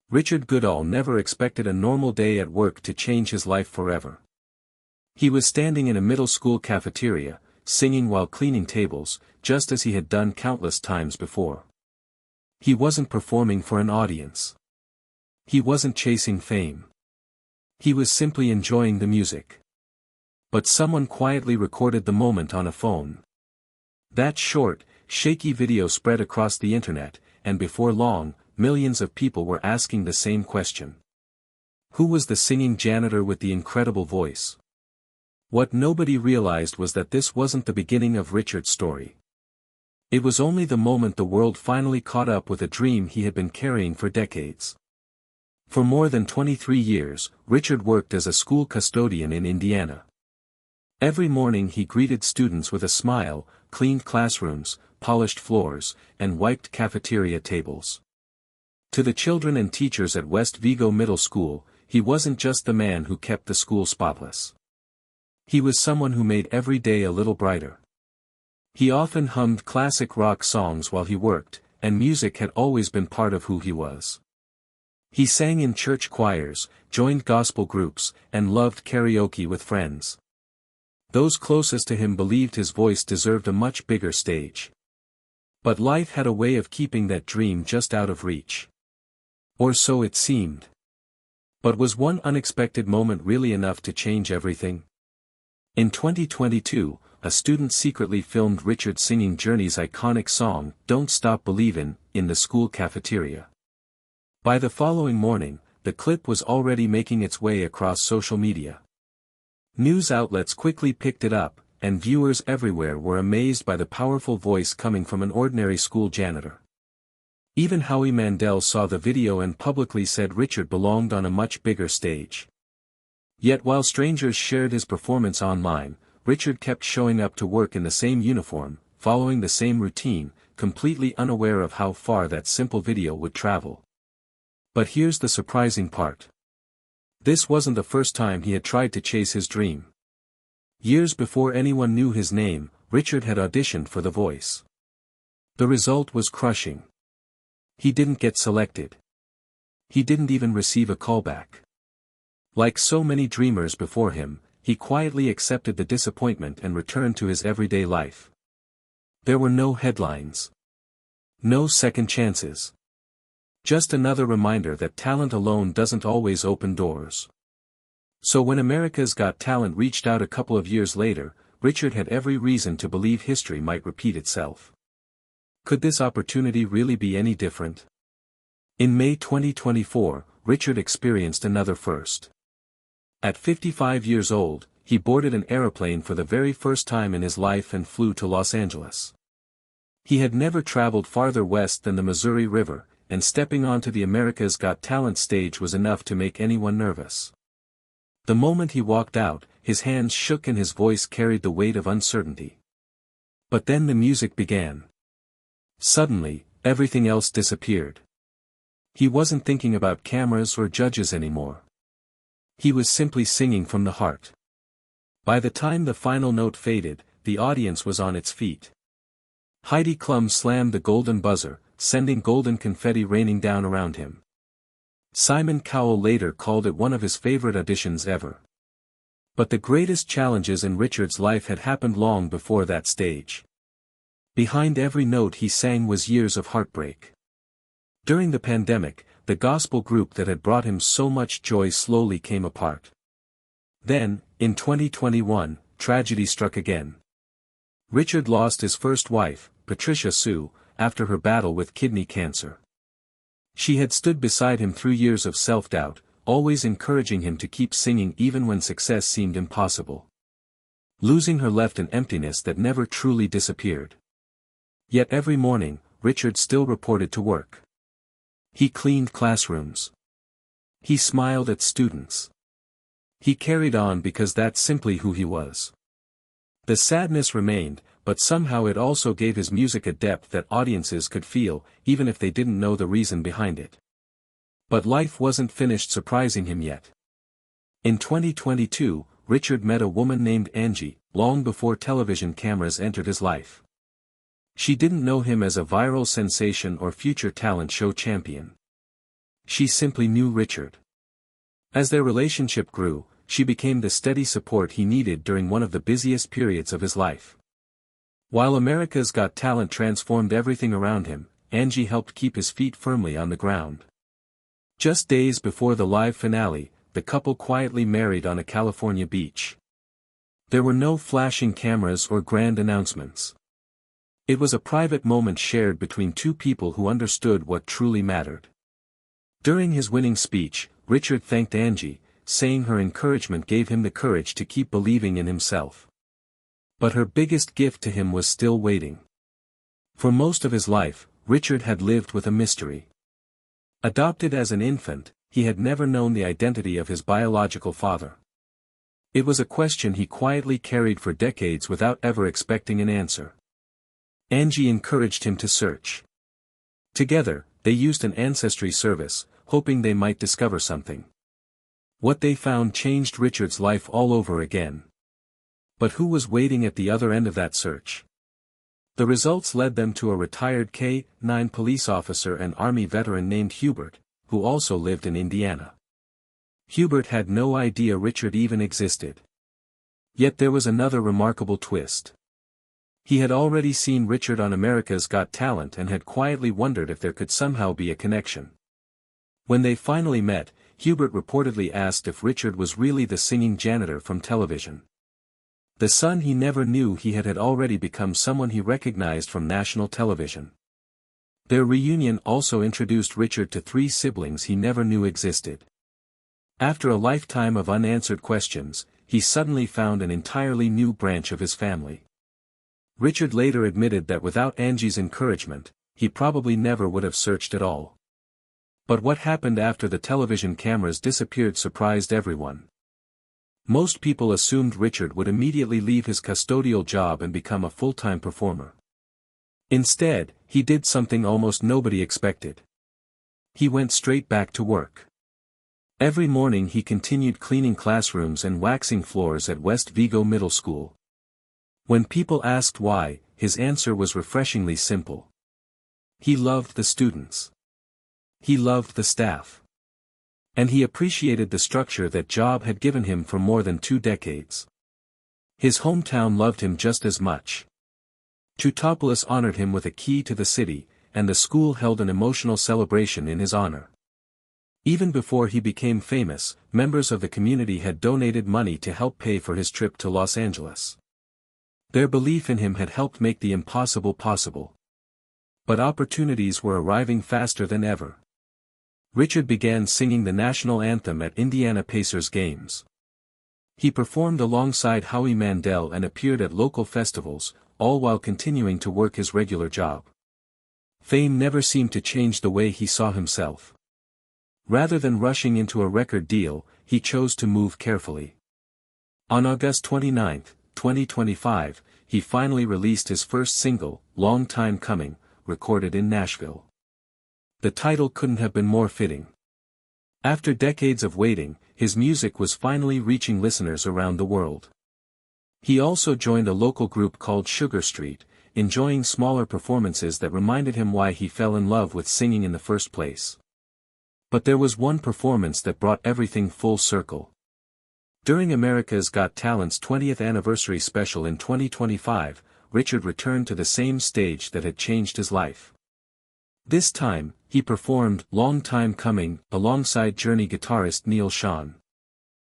Richard Goodall never expected a normal day at work to change his life forever. He was standing in a middle school cafeteria, singing while cleaning tables, just as he had done countless times before. He wasn't performing for an audience. He wasn't chasing fame. He was simply enjoying the music. But someone quietly recorded the moment on a phone. That short, shaky video spread across the internet, and before long, millions of people were asking the same question. Who was the singing janitor with the incredible voice? What nobody realized was that this wasn't the beginning of Richard's story. It was only the moment the world finally caught up with a dream he had been carrying for decades. For more than 23 years, Richard worked as a school custodian in Indiana. Every morning he greeted students with a smile, cleaned classrooms, polished floors, and wiped cafeteria tables. To the children and teachers at West Vigo Middle School, he wasn't just the man who kept the school spotless. He was someone who made every day a little brighter. He often hummed classic rock songs while he worked, and music had always been part of who he was. He sang in church choirs, joined gospel groups, and loved karaoke with friends. Those closest to him believed his voice deserved a much bigger stage. But life had a way of keeping that dream just out of reach. Or so it seemed. But was one unexpected moment really enough to change everything? In 2022, a student secretly filmed Richard singing Journey's iconic song, "Don't Stop Believin'," in the school cafeteria. By the following morning, the clip was already making its way across social media. News outlets quickly picked it up, and viewers everywhere were amazed by the powerful voice coming from an ordinary school janitor. Even Howie Mandel saw the video and publicly said Richard belonged on a much bigger stage. Yet while strangers shared his performance online, Richard kept showing up to work in the same uniform, following the same routine, completely unaware of how far that simple video would travel. But here's the surprising part. This wasn't the first time he had tried to chase his dream. Years before anyone knew his name, Richard had auditioned for The Voice. The result was crushing. He didn't get selected. He didn't even receive a callback. Like so many dreamers before him, he quietly accepted the disappointment and returned to his everyday life. There were no headlines. No second chances. Just another reminder that talent alone doesn't always open doors. So when America's Got Talent reached out a couple of years later, Richard had every reason to believe history might repeat itself. Could this opportunity really be any different? In May 2024, Richard experienced another first. At 55 years old, he boarded an aeroplane for the very first time in his life and flew to Los Angeles. He had never traveled farther west than the Missouri River, and stepping onto the America's Got Talent stage was enough to make anyone nervous. The moment he walked out, his hands shook and his voice carried the weight of uncertainty. But then the music began. Suddenly, everything else disappeared. He wasn't thinking about cameras or judges anymore. He was simply singing from the heart. By the time the final note faded, the audience was on its feet. Heidi Klum slammed the golden buzzer, sending golden confetti raining down around him. Simon Cowell later called it one of his favorite auditions ever. But the greatest challenges in Richard's life had happened long before that stage. Behind every note he sang was years of heartbreak. During the pandemic, the gospel group that had brought him so much joy slowly came apart. Then, in 2021, tragedy struck again. Richard lost his first wife, Patricia Sue, after her battle with kidney cancer. She had stood beside him through years of self-doubt, always encouraging him to keep singing even when success seemed impossible. Losing her left an emptiness that never truly disappeared. Yet every morning, Richard still reported to work. He cleaned classrooms. He smiled at students. He carried on because that's simply who he was. The sadness remained, but somehow it also gave his music a depth that audiences could feel, even if they didn't know the reason behind it. But life wasn't finished surprising him yet. In 2022, Richard met a woman named Angie, long before television cameras entered his life. She didn't know him as a viral sensation or future talent show champion. She simply knew Richard. As their relationship grew, she became the steady support he needed during one of the busiest periods of his life. While America's Got Talent transformed everything around him, Angie helped keep his feet firmly on the ground. Just days before the live finale, the couple quietly married on a California beach. There were no flashing cameras or grand announcements. It was a private moment shared between two people who understood what truly mattered. During his winning speech, Richard thanked Angie, saying her encouragement gave him the courage to keep believing in himself. But her biggest gift to him was still waiting. For most of his life, Richard had lived with a mystery. Adopted as an infant, he had never known the identity of his biological father. It was a question he quietly carried for decades without ever expecting an answer. Angie encouraged him to search. Together, they used an ancestry service, hoping they might discover something. What they found changed Richard's life all over again. But who was waiting at the other end of that search? The results led them to a retired K-9 police officer and Army veteran named Hubert, who also lived in Indiana. Hubert had no idea Richard even existed. Yet there was another remarkable twist. He had already seen Richard on America's Got Talent and had quietly wondered if there could somehow be a connection. When they finally met, Hubert reportedly asked if Richard was really the singing janitor from television. The son he never knew he had already become someone he recognized from national television. Their reunion also introduced Richard to three siblings he never knew existed. After a lifetime of unanswered questions, he suddenly found an entirely new branch of his family. Richard later admitted that without Angie's encouragement, he probably never would have searched at all. But what happened after the television cameras disappeared surprised everyone. Most people assumed Richard would immediately leave his custodial job and become a full-time performer. Instead, he did something almost nobody expected. He went straight back to work. Every morning he continued cleaning classrooms and waxing floors at West Vigo Middle School. When people asked why, his answer was refreshingly simple. He loved the students. He loved the staff. And he appreciated the structure that job had given him for more than 2 decades. His hometown loved him just as much. Teutopolis honored him with a key to the city, and the school held an emotional celebration in his honor. Even before he became famous, members of the community had donated money to help pay for his trip to Los Angeles. Their belief in him had helped make the impossible possible. But opportunities were arriving faster than ever. Richard began singing the national anthem at Indiana Pacers games. He performed alongside Howie Mandel and appeared at local festivals, all while continuing to work his regular job. Fame never seemed to change the way he saw himself. Rather than rushing into a record deal, he chose to move carefully. On August 29, 2025, he finally released his first single, Long Time Coming, recorded in Nashville. The title couldn't have been more fitting. After decades of waiting, his music was finally reaching listeners around the world. He also joined a local group called Sugar Street, enjoying smaller performances that reminded him why he fell in love with singing in the first place. But there was one performance that brought everything full circle. During America's Got Talent's 20th anniversary special in 2025, Richard returned to the same stage that had changed his life. This time, he performed Long Time Coming alongside Journey guitarist Neil Schon.